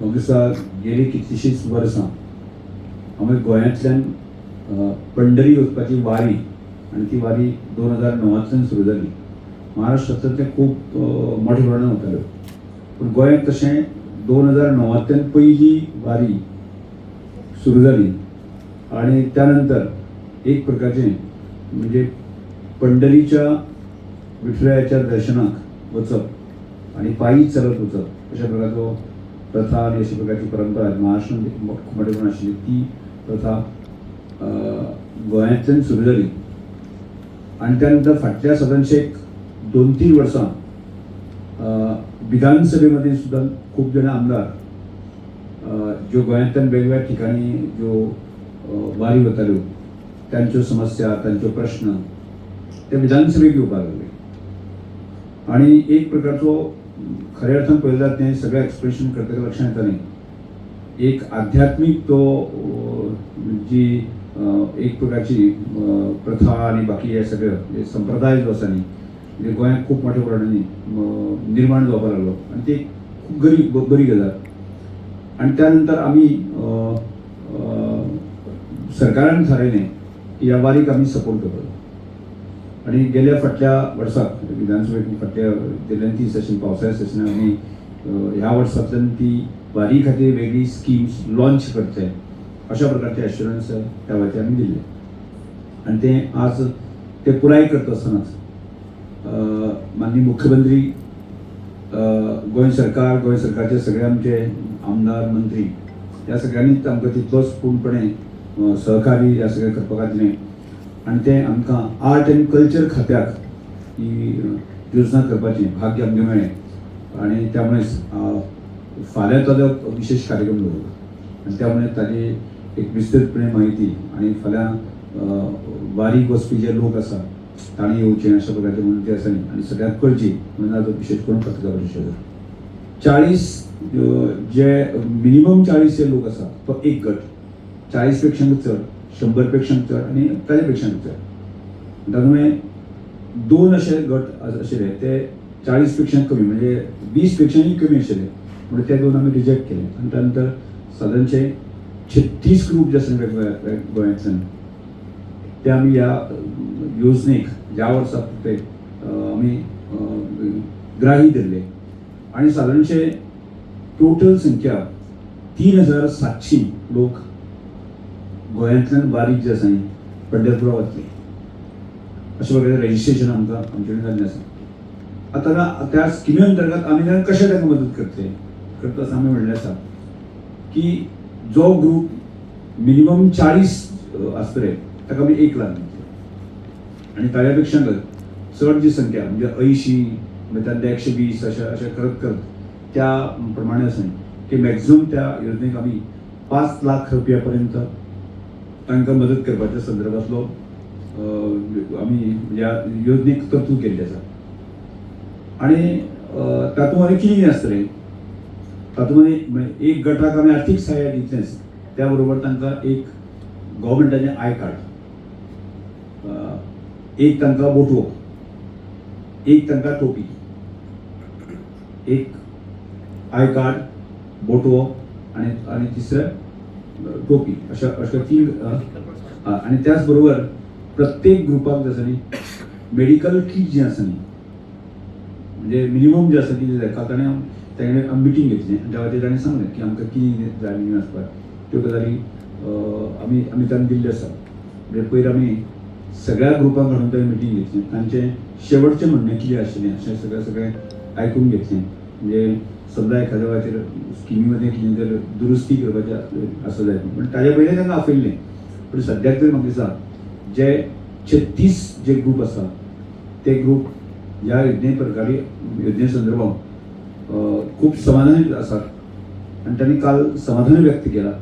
म्हाका दिसता गेली कितलीशींच वर्सां आमी गोंयांतल्यान पंढरी वचपाची वारी आनी ती वारी 2009तल्यान सुरू जाली. महाराष्ट्रांतल्यान ते खूब मोठ्या प्रमाणांत वताल्यो, पूण गोंयांत तशें 2009तल्यान पयली वारी सुरू जाली आणि त्यानंतर एक प्रकारचे म्हणजे पंढरीच्या विठुरायाच्या दर्शनाक वचप आणि पायी चलत वचप अशा प्रकारचो प्रथा आणि अशा प्रकारची परंपरा महाराष्ट्रांत खूब मोठ्या प्रमाणात आशिल्ली. ती प्रथा गोंयांतल्यान सुरू जाली आणि त्यानंतर फाटल्या साधारणशे 2-3 वर्सां विधानसभेमध्ये सुद्धा खूप जण आमदार ज्यो गोंयांतल्यान वेगवेगळ्या ठिकाणी ज्यो वारी वताल्यो त्यांच्यो समस्या तांच्यो प्रश्न ते विधानसभेक येवपाक लागले आणि एक प्रकारचो खऱ्या अर्थान पळयलें जाल्यार तें सगळें एक्सप्रेशन करतकर लक्षांत येतालें एक आध्यात्मीक तो जी एक प्रकारची प्रथा आणि बाकी हे सगळे संप्रदाय जो आसा न्ही म्हणजे गोंयांत खूब मोठ्या प्रमाणांनी निर्माण जावपाक लागलो आणि ते खूब बरी गजाल. आणि त्यानंतर आमी सरकारान थारायलें की ह्या वारीक आमी सपोर्ट करतलो आणि गेल्या फाटल्या वर्साक विधानसभेक फाटल्या गेल्या ती सेशन पावसाळ्या सेशनाक आमी ह्या वर्सांतल्यान ती वारी खातीर वेगळी स्किम्स लॉन्च करचे अशा प्रकारचे एश्युरन्स त्या वेळाचेर आमी दिल्ले आणि ते आज ते पुराय करता आसतनाच माननीय मुख्यमंत्री गोंय सरकारचे सगळे आमचे आमदार मंत्री ह्या सगळ्यांनीच आमकां तितलोच पूर्णपणे सहकार्य ह्या सगळ्या करपाक दिलें आणि ते आमकां आर्ट एंड कल्चर खात्याक ही योजना करपाची भाग्य आमकां मेळ्ळें आणि त्यामुळेच फाल्यां ताजो विशेष कार्यक्रम दवरलो आणि त्यामुळे ताजी एक विस्तृतपणे माहिती आणि फाल्यां वारीक वचपी जे लोक आसा तांणी येवचें अशा प्रकारचे म्हणून ते आसा न्ही आणि सगळ्यांक कळची म्हणून आज विशेष करून पत्रकार परिशद 40 जे मिनिमम 40 जे लोक आसा तो एक गट 40 पेक्षा चड 100 पेक्षा चड आणि ताजे पेक्षा चड तातूंत 2 अशे गट आशिल्ले ते 40 पेक्षा कमी म्हणजे 20 पेक्षाय कमी आशिल्ले म्हणून ते 2 आमी रिजेक्ट केले आणि त्यानंतर साधारणशे 36 ग्रुप जे आसा वेगवेगळ्या गोंयांतल्यान ते आमी ह्या योजनेक ज्या वर्साक ते आमी ग्राही धरले आणि साधारणशे टोटल संख्या 3700 लोक गोंयांतल्यान वारीक जे आसा न्ही पंढरपुरा वतले अशा प्रकारे रजिस्ट्रेशन आमकां आमचे कडेन जाल्लें आसा. आतां त्या स्किमी अंतर्गत आमी तांकां कशें तांकां मदत करता आसा आमी म्हणलें आसा की जो ग्रूप मिनिमम 40 आसतले ताका आमी 1 लाख दितले आणि ताच्या पेक्षा चड जी संख्या म्हणजे 80 म्हणजे त्यातले 120 अशें करत त्या प्रमाणे आसा की मॅक्झिमम त्या योजनेक आमी 5 लाख रुपया पर्यंत तांकां मदत करपाच्या संदर्भातलो आमी ह्या योजनेक तरतूद केल्ली आसा. आणि तातूंत आनी कितें आसतलें तातूंत एक गटाक आमी आर्थीक सहाय्य दितलेंच त्या बरोबर तांकां एक गव्हर्मेंटाचें आय कार्ड एक तांकां बोटवो एक तांकां टोपी एक आय कार्ड बोटवो आणि तिसरें टोपी अशा 3 आणि त्याच बरोबर प्रत्येक ग्रुपाक जे आसा न्ही मेडिकल किट जें आसा न्ही म्हणजे मिनिमम जे आसा कितें जाय ताणें मिटींग घेतली त्या वेळाचेर ताणें सांगलें की आमकां कितें जाय बीन आसपाक त्यो गजाली आमी तांकां दिल्ल्यो आसा. म्हणजे पयर आमी सगळ्या ग्रुपांक हाडून थंय मिटींग घेतली तांचें शेवटचें म्हणणें कितें आशिल्लें अशें सगळें आयकून घेतलें. म्हणजे समजा एखाद्या वेळाचेर स्किमी मध्ये कितें जर दुरुस्ती करपाचें आसा जायत पूण ताजे पयलें तांकां आपयल्लें पूण सद्याक तरी म्हाका दिसता जे 36 जे ग्रूप आसा ते ग्रूप ह्या योजने संदर्भात खूप समाधानी आसात आणि त्यांनी काल समाधान व्यक्त केला.